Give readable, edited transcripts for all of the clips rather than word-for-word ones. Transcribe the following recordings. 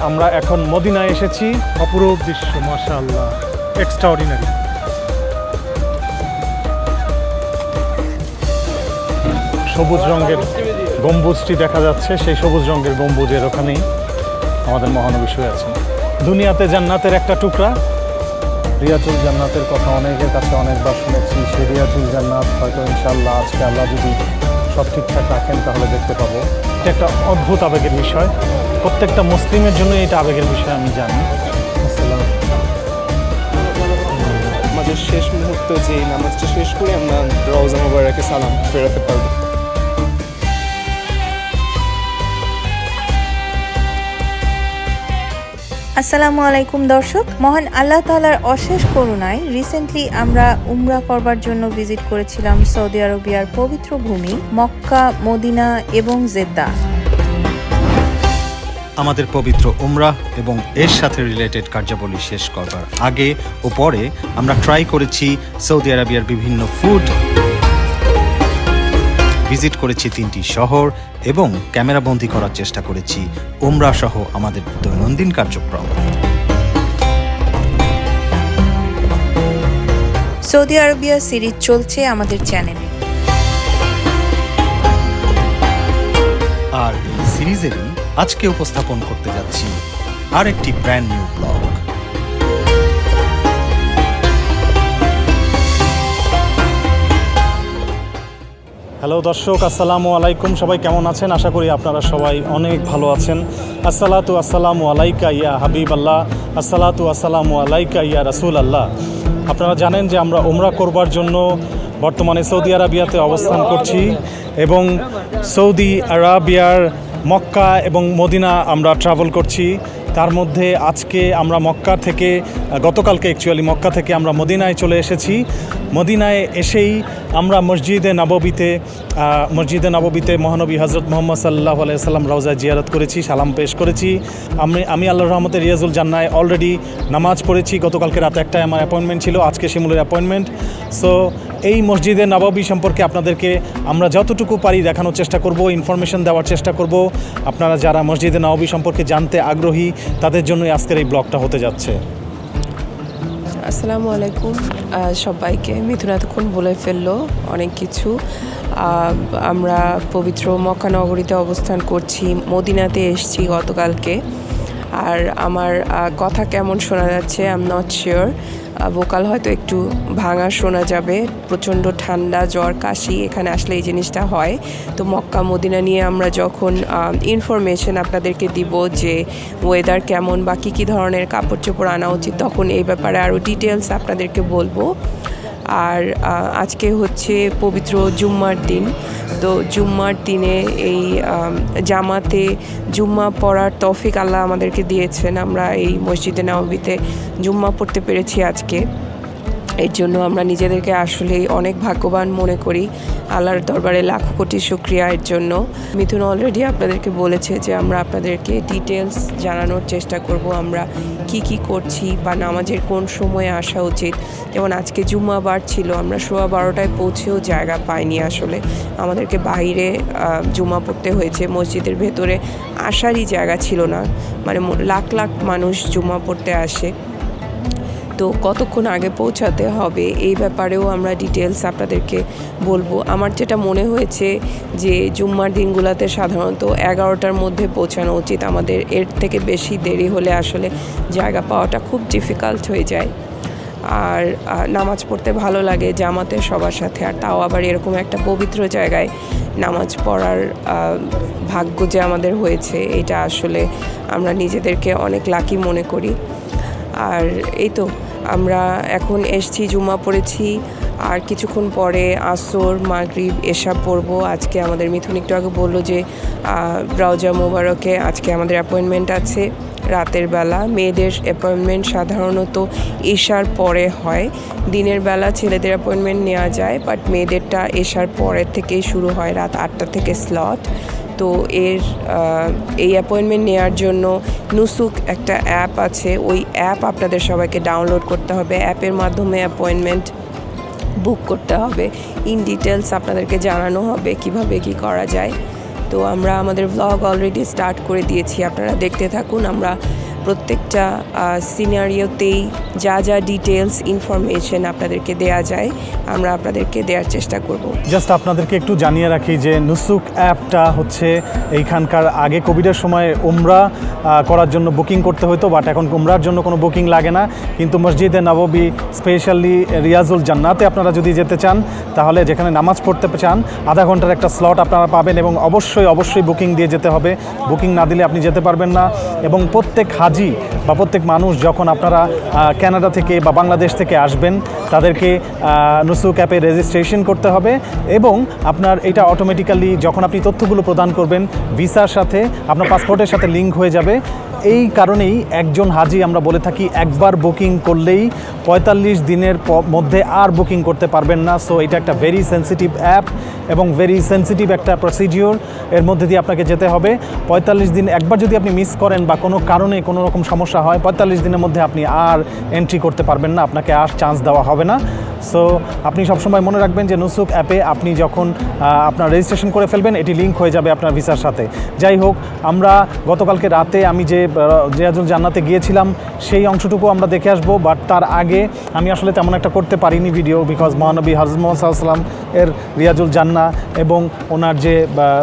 আমরা এখন মদিনায় এসেছি। অপরূপ দৃশ্য, মাশাআল্লাহ, এক্সট্রাঅর্ডিনারি। সবুজ রঙের গম্বুজটি দেখা যাচ্ছে, সেই সবুজ রঙের গম্বুজের ওখানেই আমাদের মহানবী শুয়ে আছেন। দুনিয়াতে জান্নাতের একটা টুকরা, রিয়াজুল জান্নাতের কথা অনেকের কাছে অনেকবার শুনেছি। সেই রিয়াজুল জান্নাত হয়তো ইনশাআল্লাহ আজকে আল্লাহ যদি সব ঠিকঠাক রাখেন তাহলে দেখতে পাবো। এটা একটা অদ্ভুত আবেগের বিষয়, প্রত্যেকটা মুসলিমের জন্য এটা আবেগের বিষয়, আমি জানি। আমাদের শেষ মুহূর্তে যে নামাজটা শেষ করে আমরা রওজা মুবারকে সালাম ফেরাতে পারবো। আসসালামু আলাইকুম দর্শক, মহান আল্লাহ তাআলার অশেষ করুণায় রিসেন্টলি আমরা উমরা করবার জন্য ভিজিট করেছিলাম সৌদি আরবিয়ার পবিত্র ভূমি মক্কা, মদিনা এবং জেদ্দা। আমাদের পবিত্র উমরা এবং এর সাথে রিলেটেড কার্যাবলী শেষ করবার আগে ও পরে আমরা ট্রাই করেছি সৌদি আরবিয়ার বিভিন্ন ফুড, ভিজিট করেছি 3টি শহর এবং ক্যামেরাবন্দি করার চেষ্টা করেছি উমরা সহ আমাদের দৈনন্দিন কার্যক্রম। সৌদি আরবিয়া সিরিজ চলছে আমাদের চ্যানেলে, আর সিরিজেরই আজকে উপস্থাপন করতে যাচ্ছি আরেকটি ব্র্যান্ড নিউ ব্লগ। হ্যালো দর্শক, আসসালামু আলাইকুম। সবাই কেমন আছেন? আশা করি আপনারা সবাই অনেক ভালো আছেন। আসসালাতু আসসালামু আলাইকা ইয়া হাবিব আল্লাহ, আসসালাতু আসসালামু আলাইকা ইয়া রাসূল আল্লাহ। আপনারা জানেন যে আমরা উমরা করবার জন্য বর্তমানে সৌদি আরবিয়াতে অবস্থান করছি এবং সৌদি আরবিয়ার মক্কা এবং মদিনা আমরা ট্রাভেল করছি। তার মধ্যে আজকে আমরা মক্কা থেকে, গতকালকে অ্যাকচুয়ালি মক্কা থেকে আমরা মদিনায় চলে এসেছি। মদিনায় এসেই আমরা মসজিদে নববীতে মহানবী হজরত মোহাম্মদ সাল্লাল্লাহু আলাইহি ওয়াসাল্লাম রওজা জিয়ারত করেছি, সালাম পেশ করেছি। আমি আল্লাহর রহমতে রিয়াজুল জান্নায় অলরেডি নামাজ পড়েছি। গতকালকে রাত 1টায় আমার অ্যাপয়েন্টমেন্ট ছিল, আজকে শিমুলের অ্যাপয়েন্টমেন্ট। সো এই মসজিদে নববী সম্পর্কে আপনাদেরকে আমরা যতটুকু পারি দেখানোর চেষ্টা করব, ইনফরমেশন দেওয়ার চেষ্টা করব। আপনারা যারা মসজিদে নববী সম্পর্কে জানতে আগ্রহী তাদের জন্যই আজকের এই ব্লগটা হতে যাচ্ছে। আসসালামু আলাইকুম সবাইকে। মিথুন এতক্ষণ বলে ফেললো অনেক কিছু। আমরা পবিত্র মক্কা নগরীতে অবস্থান করছি, মদিনাতে এসেছি গতকালকে। আর আমার কথা কেমন শোনা যাচ্ছে I am not sure, vocal হয়তো একটু ভাঙা শোনা যাবে। প্রচণ্ড ঠান্ডা, জ্বর, কাশি এখানে আসলে এই জিনিসটা হয়। তো মক্কা মদিনা নিয়ে আমরা যখন ইনফরমেশন আপনাদেরকে দিব যে ওয়েদার কেমন বা কী ধরনের কাপড় চোপড় আনা উচিত, তখন এই ব্যাপারে আরও ডিটেলস আপনাদেরকে বলবো। আর আজকে হচ্ছে পবিত্র জুম্মার দিন। তো জুম্মার দিনে এই জামাতে জুম্মা পড়ার তৌফিক আল্লাহ আমাদেরকে দিয়েছেন। আমরা এই মসজিদে নববীতে জুম্মা পড়তে পেরেছি আজকে। এর জন্য আমরা নিজেদেরকে আসলেই অনেক ভাগ্যবান মনে করি। আল্লাহর দরবারে লাখো কোটি শুকরিয়া এর জন্য। মিথুন অলরেডি আপনাদেরকে বলেছে যে আমরা আপনাদেরকে ডিটেলস জানানোর চেষ্টা করব আমরা কি করছি বা নামাজের কোন সময়ে আসা উচিত। যেমন আজকে জুম্মাবার ছিল, আমরা 12:15 পৌঁছেও জায়গা পাইনি। আসলে আমাদেরকে বাইরে জুম্মা পড়তে হয়েছে, মসজিদের ভেতরে আসারই জায়গা ছিল না। মানে লাখ লাখ মানুষ জুম্মা পড়তে আসে, তো কতক্ষণ আগে পৌঁছাতে হবে এই ব্যাপারেও আমরা ডিটেলস আপনাদেরকে বলবো। আমার যেটা মনে হয়েছে যে জুম্মার দিনগুলোতে সাধারণত 11টার মধ্যে পৌঁছানো উচিত আমাদের। এর থেকে বেশি দেরি হলে আসলে জায়গা পাওয়াটা খুব ডিফিকাল্ট হয়ে যায়। আর নামাজ পড়তে ভালো লাগে জামাতে সবার সাথে, আর তাও আবার এরকম একটা পবিত্র জায়গায় নামাজ পড়ার ভাগ্য যে আমাদের হয়েছে, এটা আসলে আমরা নিজেদেরকে অনেক লাকি মনে করি। আর এই তো আমরা এখন এসছি, জুম্মা পড়েছি, আর কিছুক্ষণ পরে আসর, মাগরিব, এশা পড়বো। আজকে আমাদের মিথুন একটু আগে বললো যে রওজা মুবারকে আজকে আমাদের অ্যাপয়েন্টমেন্ট আছে রাতের বেলা। মেয়েদের অ্যাপয়েন্টমেন্ট সাধারণত এশার পরে হয়, দিনের বেলা ছেলেদের অ্যাপয়েন্টমেন্ট নেওয়া যায়, বাট মেয়েদেরটা এশার পরের থেকেই শুরু হয়, রাত 8টা থেকে স্লট। তো এই অ্যাপয়েন্টমেন্ট নেওয়ার জন্য নুসুক একটা অ্যাপ আছে, ওই অ্যাপ আপনাদের সবাইকে ডাউনলোড করতে হবে। অ্যাপের মাধ্যমে অ্যাপয়েন্টমেন্ট বুক করতে হবে। ইন ডিটেলস আপনাদেরকে জানানো হবে কিভাবে কি করা যায়। তো আমরা আমাদের ব্লগ অলরেডি স্টার্ট করে দিয়েছি, আপনারা দেখতে থাকুন। আমরা প্রত্যেকটা সিনারিওতেই যা যা ডিটেলস ইনফরমেশন আপনাদেরকে দেয়া যায় আমরা আপনাদেরকে দেওয়ার চেষ্টা করব। জাস্ট আপনাদেরকে একটু জানিয়ে রাখি যে নুসুক অ্যাপটা হচ্ছে এইখানকার আগে কোভিডের সময় উমরা করার জন্য বুকিং করতে হতো, বাট এখন উমরার জন্য কোনো বুকিং লাগে না। কিন্তু মসজিদে নববী স্পেশালি রিয়াজুল জান্নাতে আপনারা যদি যেতে চান তাহলে যেখানে নামাজ পড়তে চান আধা ঘন্টার একটা স্লট আপনারা পাবেন এবং অবশ্যই বুকিং দিয়ে যেতে হবে। বুকিং না দিলে আপনি যেতে পারবেন না। এবং প্রত্যেক হাজি বা প্রত্যেক মানুষ যখন আপনারা কানাডা থেকে বা বাংলাদেশ থেকে আসবেন তাদেরকে নুসুক অ্যাপে রেজিস্ট্রেশন করতে হবে এবং আপনার এটা অটোমেটিক্যালি যখন আপনি তথ্যগুলো প্রদান করবেন ভিসার সাথে আপনার পাসপোর্টের সাথে লিঙ্ক হয়ে যাবে। এই কারণেই একজন হাজি আমরা বলে থাকি একবার বুকিং করলেই 45 দিনের মধ্যে আর বুকিং করতে পারবেন না। সো এটা একটা ভেরি সেন্সিটিভ অ্যাপ এবং ভেরি সেন্সিটিভ একটা প্রসিডিওর, এর মধ্যে দিয়ে আপনাকে যেতে হবে। 45 দিন একবার যদি আপনি মিস করেন বা কোনো কারণে কোনো রকম সমস্যা হয় 45 দিনের মধ্যে আপনি আর এন্ট্রি করতে পারবেন না, আপনাকে আর চান্স দেওয়া হবে না। সো আপনি সবসময় মনে রাখবেন যে নুসুক অ্যাপে আপনি যখন আপনার রেজিস্ট্রেশন করে ফেলবেন এটি লিঙ্ক হয়ে যাবে আপনার ভিসার সাথে। যাই হোক, আমরা গতকালকে রাতে আমি যে রিয়াজুল জান্নাতে গিয়েছিলাম সেই অংশটুকু আমরা দেখে আসবো, বাট তার আগে আমি আসলে তেমন একটা করতে পারিনি ভিডিও, বিকজ মহানবী হযরত মুহাম্মদ সাল্লাল্লাহু আলাইহি ওয়াসাল্লাম এর রিয়াজুল জান্নাহ এবং ওনার যে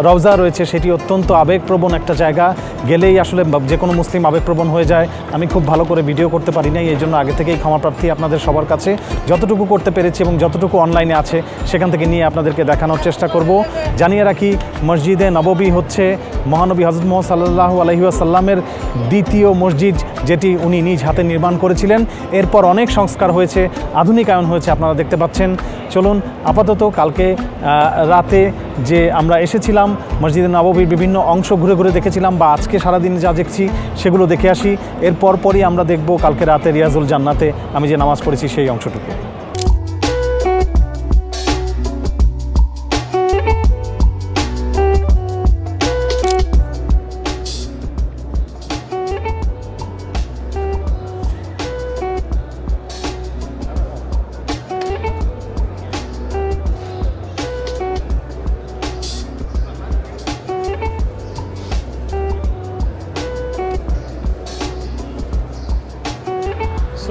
রওজা রয়েছে সেটি অত্যন্ত আবেগপ্রবণ একটা জায়গা, গেলেই আসলে যে কোনো মুসলিম আবেগপ্রবণ হয়ে যায়। আমি খুব ভালো করে ভিডিও করতে পারি নাই, এই জন্য আগে থেকেই ক্ষমাপ্রার্থী আপনাদের সবার কাছে। যতটুকু করতে পেরেছি এবং যতটুকু অনলাইনে আছে সেখান থেকে নিয়ে আপনাদেরকে দেখানোর চেষ্টা করব। জানিয়ে রাখি মসজিদে নববী হচ্ছে মহানবী হযরত মুহাম্মদ সাল্লাল্লাহু আলাইহি ওয়াসাল্লামের দ্বিতীয় মসজিদ, যেটি উনি নিজ হাতে নির্মাণ করেছিলেন। এরপর অনেক সংস্কার হয়েছে, আধুনিকায়ন হয়েছে, আপনারা দেখতে পাচ্ছেন। চলুন আপাতত কালকে রাতে যে আমরা এসেছিলাম মসজিদে নববীর বিভিন্ন অংশ ঘুরে ঘুরে দেখেছিলাম বা আজকে সারাদিনে যা দেখছি সেগুলো দেখে আসি। এরপর পরই আমরা দেখব কালকে রাতে রিয়াজুল জান্নাতে আমি যে নামাজ পড়েছি সেই অংশটুকু।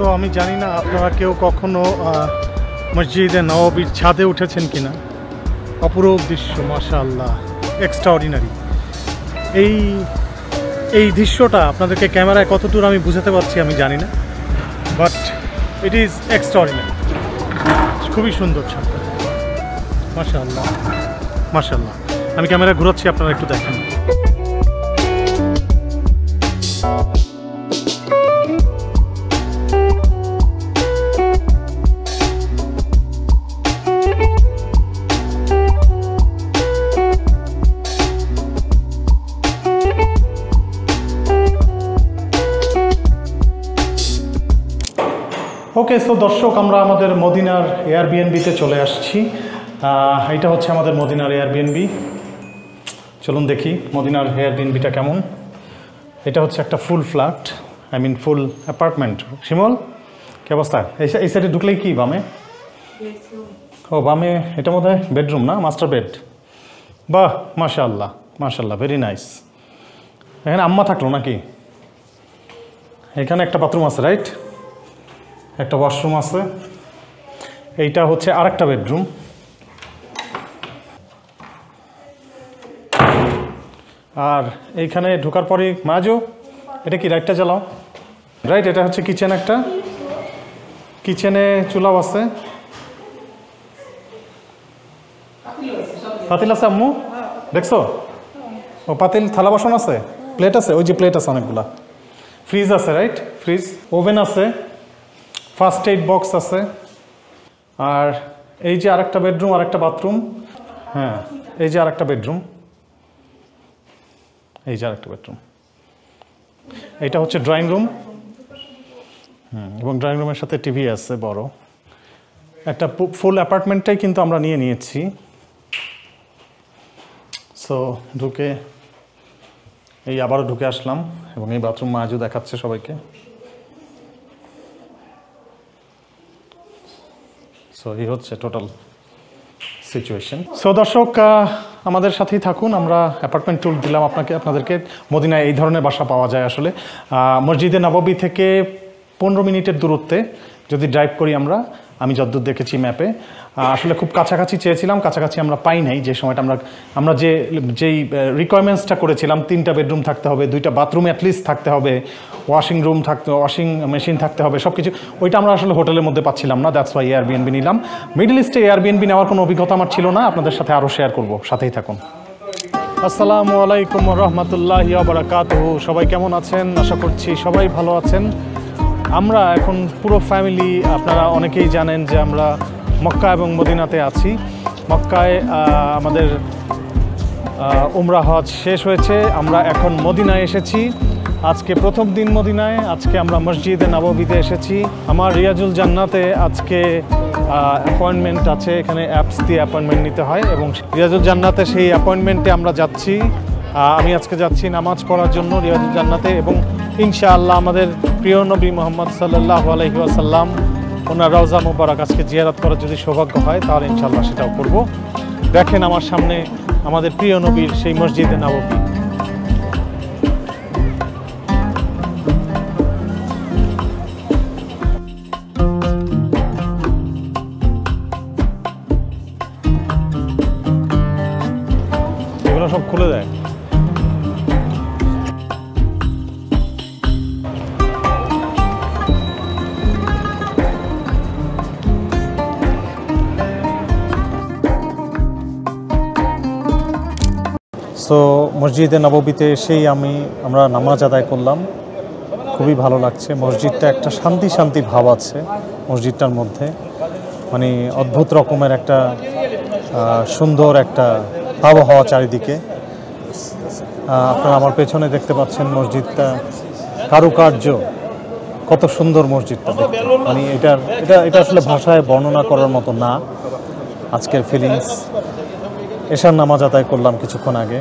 সো আমি জানি না আপনারা কেউ কখনো মসজিদে নববীর ছাদে উঠেছেন কিনা। অপরূপ দৃশ্য, মাশাআল্লাহ, এক্সট্রাঅর্ডিনারি। এই দৃশ্যটা আপনাদেরকে ক্যামেরায় কতদূর আমি বুঝাতে পারছি আমি জানি না, বাট ইট ইজ এক্সট্রাঅর্ডিনারি। খুবই সুন্দর ছাদ, মাশাআল্লাহ মাশাআল্লাহ। আমি ক্যামেরা ঘুরাচ্ছি, আপনারা একটু দেখেন। ওকে, সো দর্শক, আমরা আমাদের মদিনার এয়ারবিএনবিতে চলে আসছি। এটা হচ্ছে আমাদের মদিনার এয়ারবিএনবি। চলুন দেখি মদিনার এয়ারবিএনবিটা কেমন। এটা হচ্ছে একটা full flat, I mean full apartment. Shimul, কী অবস্থা? এই সাইডে ঢুকলেই কি বামে? ও বামে, এটা মধ্যে বেডরুম না, মাস্টার বেড। বাহ, মাশাআল্লাহ মাশাআল্লাহ, ভেরি নাইস। এখানে আম্মা থাকলো নাকি? এখানে একটা বাথরুম আছে, রাইট? একটা ওয়াশরুম আছে। এইটা হচ্ছে আরেকটা বেডরুম। আর এইখানে ঢোকার পরে মাজু, এটা কি লাইটটা জ্বালাও, রাইট? এটা হচ্ছে কিচেন। একটা কিচেনে চুলাও আছে, পাতিল আছে আম্মু, দেখছো? ও পাতিল, থালা বাসন আছে, প্লেট আছে, ওই যে প্লেট আছে অনেকগুলা। ফ্রিজ আছে, রাইট? ফ্রিজ, ওভেন আছে, ফার্স্ট এইড বক্স আছে। আর এই যে আরেকটা বেডরুম, আরেকটা বাথরুম। হ্যাঁ, এই যে আরেকটা বেডরুম, এই যে আরেকটা বেডরুম। এইটা হচ্ছে ড্রয়িং রুম। এবং ড্রয়িং রুমের সাথে টিভি আছে বড়। একটা ফুল অ্যাপার্টমেন্টটাই কিন্তু আমরা নিয়েছি। সো ঢুকে এই আবারও ঢুকে আসলাম এবং এই বাথরুম মাজু দেখাচ্ছে সবাইকে। সো এই হচ্ছে টোটাল সিচুয়েশন। সো দর্শক, আমাদের সাথেই থাকুন। আমরা অ্যাপার্টমেন্ট ট্যুর দিলাম আপনাদেরকে। মদিনায় এই ধরনের বাসা পাওয়া যায় আসলে। মসজিদে নববী থেকে 15 মিনিটের দূরত্বে যদি ড্রাইভ করি আমি যতদূর দেখেছি ম্যাপে, আসলে খুব কাছাকাছি চেয়েছিলাম, কাছাকাছি আমরা পাই নাই। যে সময়টা আমরা যেই রিকোয়ারমেন্টসটা করেছিলাম, 3টা বেডরুম থাকতে হবে, 2টা বাথরুম অ্যাটলিস্ট থাকতে হবে, ওয়াশিং মেশিন থাকতে হবে, সব কিছু, ওইটা আমরা আসলে হোটেলের মধ্যে পাচ্ছিলাম না। দ্যাটস ওয়াই এয়ারবিএনবি নিলাম। মিডল ইস্টে এয়ারবিএনবি নেওয়ার কোনো অভিজ্ঞতা আমার ছিল না, আপনাদের সাথে আরও শেয়ার করব, সাথেই থাকুন। আসসালামু আলাইকুম রহমতুল্লাহি ওয়া বারাকাতুহু। সবাই কেমন আছেন? আশা করছি সবাই ভালো আছেন। আমরা এখন পুরো ফ্যামিলি, আপনারা অনেকেই জানেন যে আমরা মক্কা এবং মদিনাতে আছি। মক্কায় আমাদের উমরা হজ শেষ হয়েছে, আমরা এখন মদিনায় এসেছি। আজকে প্রথম দিন মদিনায়। আজকে আমরা মসজিদে নববীতে এসেছি। আমার রিয়াজুল জান্নাতে আজকে অ্যাপয়েন্টমেন্ট আছে, এখানে অ্যাপস দিয়ে অ্যাপয়েন্টমেন্ট নিতে হয় এবং রিয়াজুল জান্নাতে সেই অ্যাপয়েন্টমেন্টে আমরা যাচ্ছি। আমি আজকে যাচ্ছি নামাজ পড়ার জন্য রিয়াজুল জান্নাতে, এবং ইনশাআল্লাহ আমাদের প্রিয় নবী মোহাম্মদ সাল্লাল্লাহু আলাইহি ওয়াসাল্লাম ওনার রওজা মুবারক আজকে জিয়ারত করার যদি সৌভাগ্য হয় তাহলে ইনশাআল্লাহ সেটাও করব। দেখেন আমার সামনে আমাদের প্রিয় নবীর সেই মসজিদে নববী। এগুলো সব খুলে দেয়। সো মসজিদে নববীতে এসেই আমরা নামাজ আদায় করলাম। খুবই ভালো লাগছে। মসজিদটা একটা শান্তি শান্তি ভাব আছে মসজিদটার মধ্যে, মানে অদ্ভুত রকমের একটা সুন্দর একটা আবহাওয়া চারিদিকে। আপনারা আমার পেছনে দেখতে পাচ্ছেন মসজিদটা কারুকার্য কত সুন্দর মসজিদটা দেখতে, মানে এটা আসলে ভাষায় বর্ণনা করার মতো না আজকের ফিলিংস। এশার নামাজ আদায় করলাম কিছুক্ষণ আগে,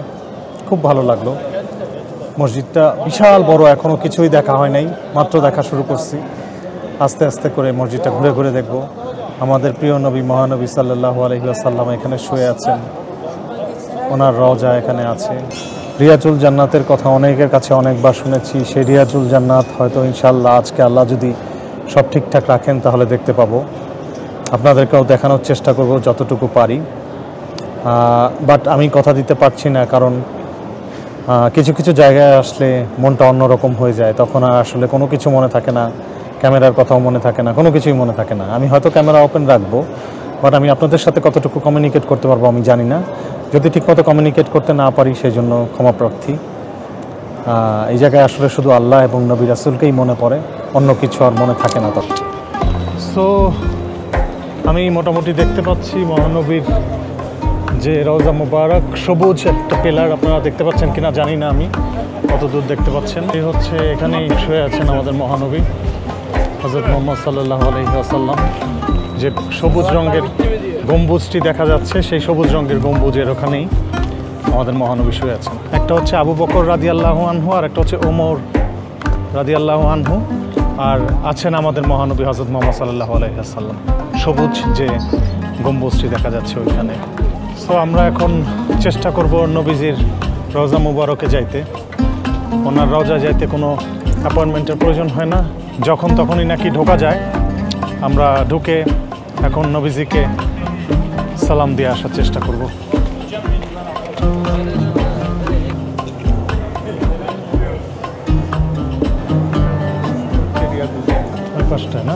খুব ভালো লাগলো। মসজিদটা বিশাল বড়, এখনও কিছুই দেখা হয় নাই, মাত্র দেখা শুরু করছি। আস্তে আস্তে করে মসজিদটা ঘুরে ঘুরে দেখব। আমাদের প্রিয় নবী মহানবী সাল্লাল্লাহু আলাইহি ওয়াসাল্লাম এখানে শুয়ে আছেন, ওনার রওজা এখানে আছে। রিয়াজুল জান্নাতের কথা অনেকের কাছে অনেকবার শুনেছি, সেই রিয়াজুল জান্নাত হয়তো ইনশাআল্লাহ আজকে আল্লাহ যদি সব ঠিকঠাক রাখেন তাহলে দেখতে পাবো। আপনাদেরকেও দেখানোর চেষ্টা করব যতটুকু পারি, বাট আমি কথা দিতে পারছি না, কারণ কিছু কিছু জায়গায় আসলে মনটা অন্যরকম হয়ে যায়, তখন আর আসলে কোনো কিছু মনে থাকে না, ক্যামেরার কথাও মনে থাকে না, কোনো কিছুই মনে থাকে না। আমি হয়তো ক্যামেরা ওপেন রাখবো, বাট আমি আপনাদের সাথে কতটুকু কমিউনিকেট করতে পারবো আমি জানি না। যদি ঠিকমতো কমিউনিকেট করতে না পারি সেই জন্য ক্ষমাপ্রার্থী। এই জায়গায় আসলে শুধু আল্লাহ এবং নবী রাসূলকেই মনে পড়ে, অন্য কিছু আর মনে থাকে না তখন। সো আমি মোটামুটি দেখতে পাচ্ছি মহানবীর যে রওজা মুবারক, সবুজ একটা পিলার, আপনারা দেখতে পাচ্ছেন কিনা জানি না, আমি কত দূর দেখতে পাচ্ছেন। এই হচ্ছে এখানেই শুয়ে আছেন আমাদের মহানবী হযরত মুহাম্মদ সাল্লাল্লাহু আলাইহি ওয়াসাল্লাম। যে সবুজ রঙের গম্বুজটি দেখা যাচ্ছে, সেই সবুজ রঙের গম্বুজের ওখানেই আমাদের মহানবী শুয়ে আছেন। একটা হচ্ছে আবু বকর রাদিয়াল্লাহু আনহু, আর একটা হচ্ছে ওমর রাদিয়াল্লাহু আনহু, আর আছেন আমাদের মহানবী হযরত মুহাম্মদ সাল্লাল্লাহু আলাইহি ওয়াসাল্লাম। সবুজ যে গম্বুজটি দেখা যাচ্ছে ওইখানে। সো আমরা এখন চেষ্টা করব নবীজির রওজা মুবারকে যাইতে। ওনার রওজা যাইতে কোনো অ্যাপয়েন্টমেন্টের প্রয়োজন হয় না, যখন তখনই নাকি ঢোকা যায়। আমরা ঢুকে এখন নবীজিকে সালাম দিয়ে আসার চেষ্টা করব। পাঁচটায় না,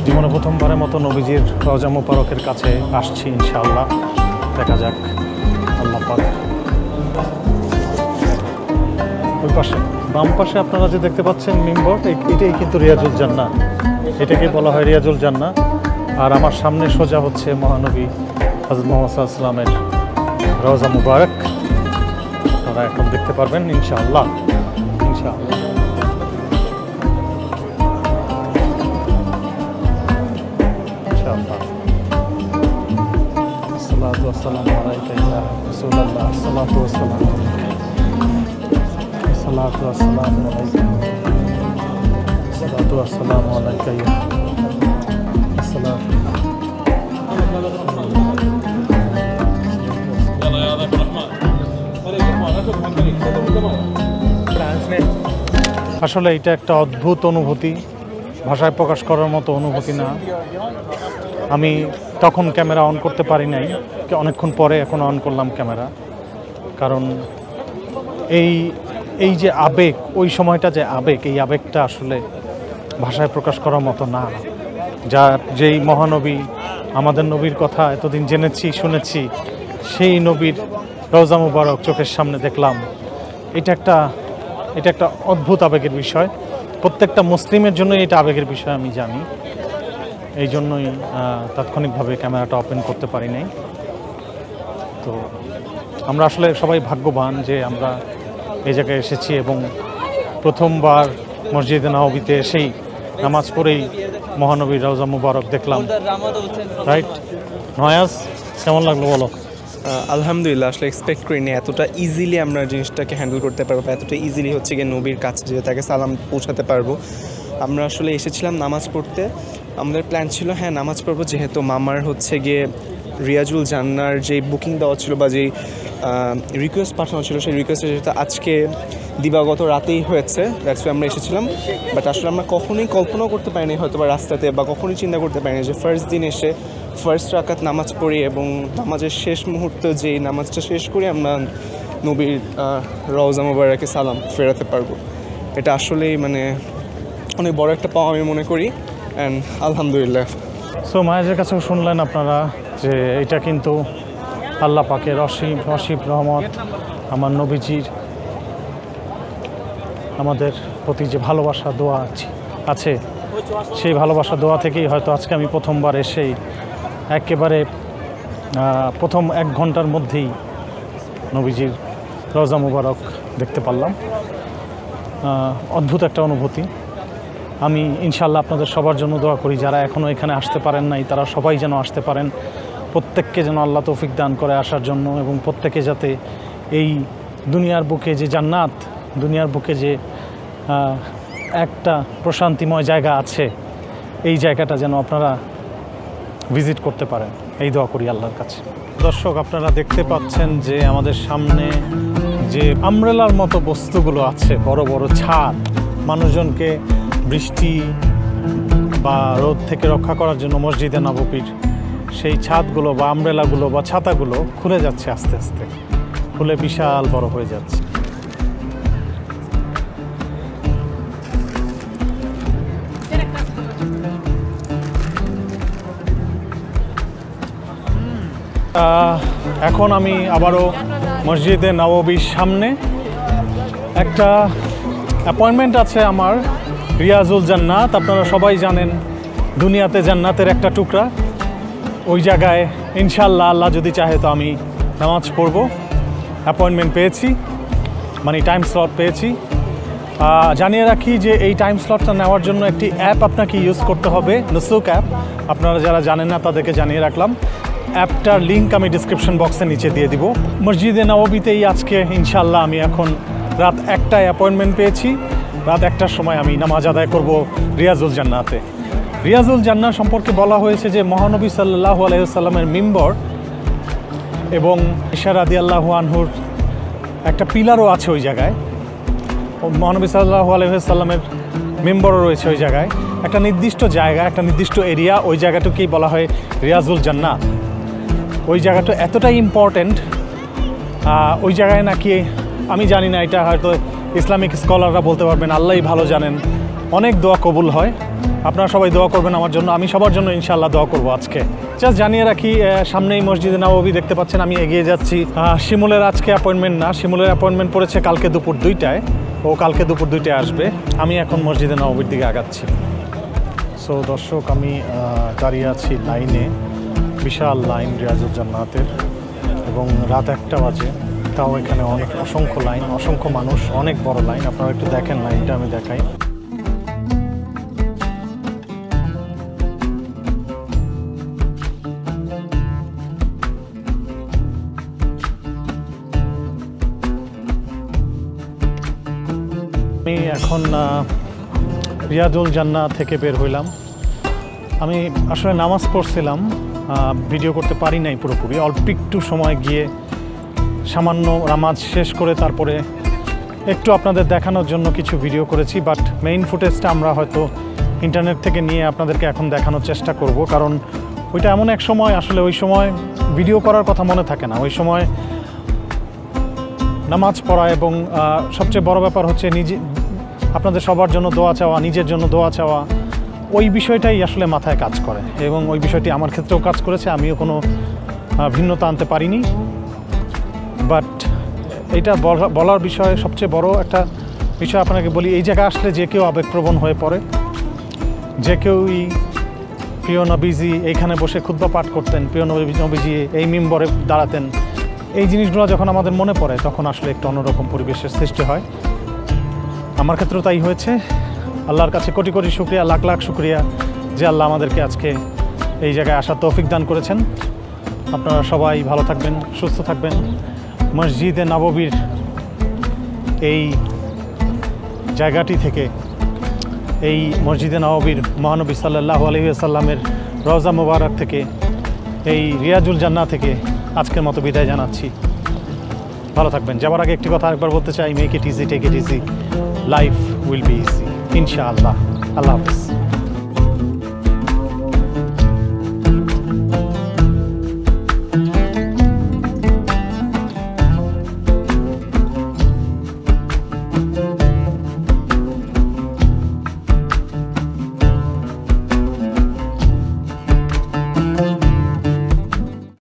জীবনে প্রথমবারের মতো নবীজির রওজা মুবারকের কাছে আসছি ইনশাআল্লাহ। দেখা যাক, আল্লাহ পাক। ওই পাশে বাম পাশে আপনারা যে দেখতে পাচ্ছেন মিম্বর, এটাই কিন্তু রিয়াজুল জান্নাহ, এটাকে বলা হয় রিয়াজুল জান্নাহ। আর আমার সামনে সোজা হচ্ছে মহানবী হযরত মুহাম্মদ সাল্লাল্লাহু আলাইহি ওয়াসাল্লামের রওজা মুবারক। আপনারা এখন দেখতে পারবেন ইনশাআল্লাহ, ইনশাআল্লাহ। السلام عليك يا رسول الله، الصلاة والسلام عليك، الصلاة والسلام عليك، الصلاة والسلام عليك يا الصلاة আসলে এটা একটা অদ্ভুত অনুভূতি, ভাষায় প্রকাশ করার মতো অনুভূতি না। আমি তখন ক্যামেরা অন করতে পারি নাই, অনেকক্ষণ পরে এখন অন করলাম ক্যামেরা, কারণ এই যে আবেগ, ওই সময়টা যে আবেগ, এই আবেগটা আসলে ভাষায় প্রকাশ করার মতো না। যেই মহানবী, আমাদের নবীর কথা এতদিন জেনেছি শুনেছি, সেই নবীর রওজা মুবারক চোখের সামনে দেখলাম, এটা একটা অদ্ভুত আবেগের বিষয়। প্রত্যেকটা মুসলিমের জন্য এটা আবেগের বিষয়, আমি জানি। এই জন্যই তাৎক্ষণিকভাবে ক্যামেরাটা ওপেন করতে পারি নাই। তো আমরা আসলে সবাই ভাগ্যবান যে আমরা এই জায়গায় এসেছি এবং প্রথমবার মসজিদে নববীতে এসেই নামাজ পড়েই মহানবীর রওজা মুবারক দেখলাম। রাইট নয়াজ, কেমন লাগলো বলো? আলহামদুলিল্লাহ, আসলে এক্সপেক্ট করিনি এতটা ইজিলি আমরা জিনিসটাকে হ্যান্ডেল করতে পারবো, এতটা ইজিলি হচ্ছে গিয়ে নবীর কাছে যে তাকে সালাম পৌঁছাতে পারবো। আমরা আসলে এসেছিলাম নামাজ পড়তে, আমাদের প্ল্যান ছিল হ্যাঁ নামাজ পড়বো, যেহেতু মামার হচ্ছে গিয়ে রিয়াজুল জান্নার যেই বুকিং দেওয়া ছিল বা যেই রিকোয়েস্ট পাঠানো ছিল, সেই রিকোয়েস্টটা যেহেতু আজকে দিবাগত রাতেই হয়েছে, দ্যাটস ওয়াই আমরা এসেছিলাম। বাট আসলে আমরা কখনোই কল্পনাও করতে পারিনি হয়তো বা রাস্তাতে, বা কখনোই চিন্তা করতে পারিনি যে ফার্স্ট দিন এসে ফার্স্ট রাকাত নামাজ পড়ি এবং নামাজের শেষ মুহূর্তে যেই নামাজটা শেষ করে আমরা নবীর রওজা মুবারকে সালাম ফেরাতে পারবো। এটা আসলেই মানে অনেক বড় একটা পাওয়া আমি মনে করি, অ্যান্ড আলহামদুলিল্লাহ। সো মায়ের কাছেও শুনলেন আপনারা যে এটা কিন্তু আল্লাহ পাকের অসীম রহমত, আমার নবীজির আমাদের প্রতি যে ভালোবাসা দোয়া আছে, সেই ভালোবাসা দোয়া থেকেই হয়তো আজকে আমি প্রথমবার এসেই একেবারে প্রথম 1 ঘন্টার মধ্যেই নবীজির রওজা মুবারক দেখতে পারলাম। অদ্ভুত একটা অনুভূতি। আমি ইনশাআল্লাহ আপনাদের সবার জন্য দোয়া করি, যারা এখনও এখানে আসতে পারেন নাই তারা সবাই যেন আসতে পারেন, প্রত্যেককে যেন আল্লাহ তৌফিক দান করে আসার জন্য, এবং প্রত্যেকে যাতে এই দুনিয়ার বুকে যে জান্নাত, দুনিয়ার বুকে যে একটা প্রশান্তিময় জায়গা আছে, এই জায়গাটা যেন আপনারা ভিজিট করতে পারেন, এই দোয়া করি আল্লাহর কাছে। দর্শক, আপনারা দেখতে পাচ্ছেন যে আমাদের সামনে যে আমব্রেলার মতো বস্তুগুলো আছে, বড় বড় ছাদ, মানুষজনকে বৃষ্টি বা রোদ থেকে রক্ষা করার জন্য মসজিদে নববীর সেই ছাদগুলো বা আমব্রেলাগুলো বা ছাতাগুলো খুলে যাচ্ছে, আস্তে আস্তে খুলে বিশাল বড় হয়ে যাচ্ছে। এখন আমি আবারও মসজিদে নববীর সামনে, একটা অ্যাপয়েন্টমেন্ট আছে আমার রিয়াজুল জান্নাত। আপনারা সবাই জানেন দুনিয়াতে জান্নাতের একটা টুকরা, ওই জায়গায় ইনশাআল্লাহ আল্লাহ যদি চাহে তো আমি নামাজ পড়ব। অ্যাপয়েন্টমেন্ট পেয়েছি, মানে টাইম স্লট পেয়েছি। জানিয়ে রাখি যে এই টাইম স্লটটা নেওয়ার জন্য একটি অ্যাপ আপনাকে ইউজ করতে হবে, নুসুক অ্যাপ। আপনারা যারা জানেন না তাদেরকে জানিয়ে রাখলাম, অ্যাপটার লিঙ্ক আমি ডিসক্রিপশন বক্সে নিচে দিয়ে দিব। মসজিদে নববীতেই আজকে ইনশাআল্লাহ আমি এখন রাত 1টায় অ্যাপয়েন্টমেন্ট পেয়েছি। রাত 1টার সময় আমি নামাজ আদায় করব রিয়াজুল জান্নাতে। রিয়াজুল জান্নাত সম্পর্কে বলা হয়েছে যে মহানবী সাল্লাল্লাহু আলাইহি ওয়াসাল্লামের মিম্বর এবং ঈশা রাদিয়াল্লাহু আনহুর একটা পিলারও আছে ওই জায়গায়। মহানবী সাল্লাল্লাহু আলাইহি ওয়াসাল্লামের মিম্বরও রয়েছে ওই জায়গায়। একটা নির্দিষ্ট জায়গা, একটা নির্দিষ্ট এরিয়া, ওই জায়গাটাকেই বলা হয় রিয়াজুল জান্নাত। ওই জায়গাটা এতটাই ইম্পর্ট্যান্ট, ওই জায়গায় নাকি আমি জানি না, এটা হয়তো ইসলামিক স্কলাররা বলতে পারবেন, আল্লাহই ভালো জানেন, অনেক দোয়া কবুল হয়। আপনারা সবাই দোয়া করবেন আমার জন্য, আমি সবার জন্য ইনশাআল্লাহ দোয়া করব আজকে। জাস্ট জানিয়ে রাখি, সামনেই মসজিদে নববী দেখতে পাচ্ছেন, আমি এগিয়ে যাচ্ছি। শিমুলের আজকে অ্যাপয়েন্টমেন্ট না, শিমুলের অ্যাপয়েন্টমেন্ট পড়েছে কালকে দুপুর 2টায়, ও কালকে দুপুর 2টায় আসবে। আমি এখন মসজিদে নববীর দিকে আগাচ্ছি। সো দর্শক, আমি দাঁড়িয়ে আছি লাইনে, বিশাল লাইন রিয়াজুল জান্নাতের, এবং রাত 1টা বাজে, তাও এখানে অনেক অসংখ্য লাইন, অসংখ্য মানুষ, অনেক বড় লাইন। আপনারা একটু দেখেন লাইনটা, আমি দেখাই। আমি এখন রিয়াজুল জান্নাত থেকে বের হইলাম। আমি আসলে নামাজ পড়ছিলাম, ভিডিও করতে পারি নাই পুরোপুরি, অল্প একটু সময় গিয়ে সামান্য নামাজ শেষ করে তারপরে একটু আপনাদের দেখানোর জন্য কিছু ভিডিও করেছি, বাট মেইন ফুটেজটা আমরা হয়তো ইন্টারনেট থেকে নিয়ে আপনাদেরকে এখন দেখানোর চেষ্টা করব, কারণ ওইটা এমন এক সময় আসলে ওই সময় ভিডিও করার কথা মনে থাকে না। ওই সময় নামাজ পড়া এবং সবচেয়ে বড় ব্যাপার হচ্ছে আপনাদের সবার জন্য দোয়া চাওয়া, নিজের জন্য দোয়া চাওয়া, ওই বিষয়টাই আসলে মাথায় কাজ করে এবং ওই বিষয়টি আমার ক্ষেত্রেও কাজ করেছে। আমিও কোনো ভিন্নতা আনতে পারিনি। বাট এটা বলার বিষয়ে সবচেয়ে বড় একটা বিষয় আপনাকে বলি, এই জায়গায় আসলে যে কেউ আবেগপ্রবণ হয়ে পড়ে। যে কেউই প্রিয় নবীজি এইখানে বসে খুতবা পাঠ করতেন, প্রিয় নবীজি এই মিম্বরে দাঁড়াতেন, এই জিনিসগুলো যখন আমাদের মনে পড়ে তখন আসলে একটু অন্যরকম পরিবেশের সৃষ্টি হয়। আমার ক্ষেত্রেও তাই হয়েছে। আল্লাহর কাছে কোটি কোটি শুকরিয়া, লাখ লাখ শুকরিয়া যে আল্লাহ আমাদেরকে আজকে এই জায়গায় আসার তৌফিক দান করেছেন। আপনারা সবাই ভালো থাকবেন, সুস্থ থাকবেন। মসজিদে নববীর এই জায়গাটি থেকে, এই মসজিদে নববীর মহানবী সাল্লাল্লাহু আলাইহি ওয়াসাল্লামের রওজা মুবারক থেকে, এই রিয়াজুল জান্নাহ থেকে আজকের মতো বিদায় জানাচ্ছি। ভালো থাকবেন। যাওয়ার আগে একটি কথা আরেকবার বলতে চাই, make it easy, take it easy, life will be easy ইনশাআল্লাহ। আল্লাহ হাফেজ।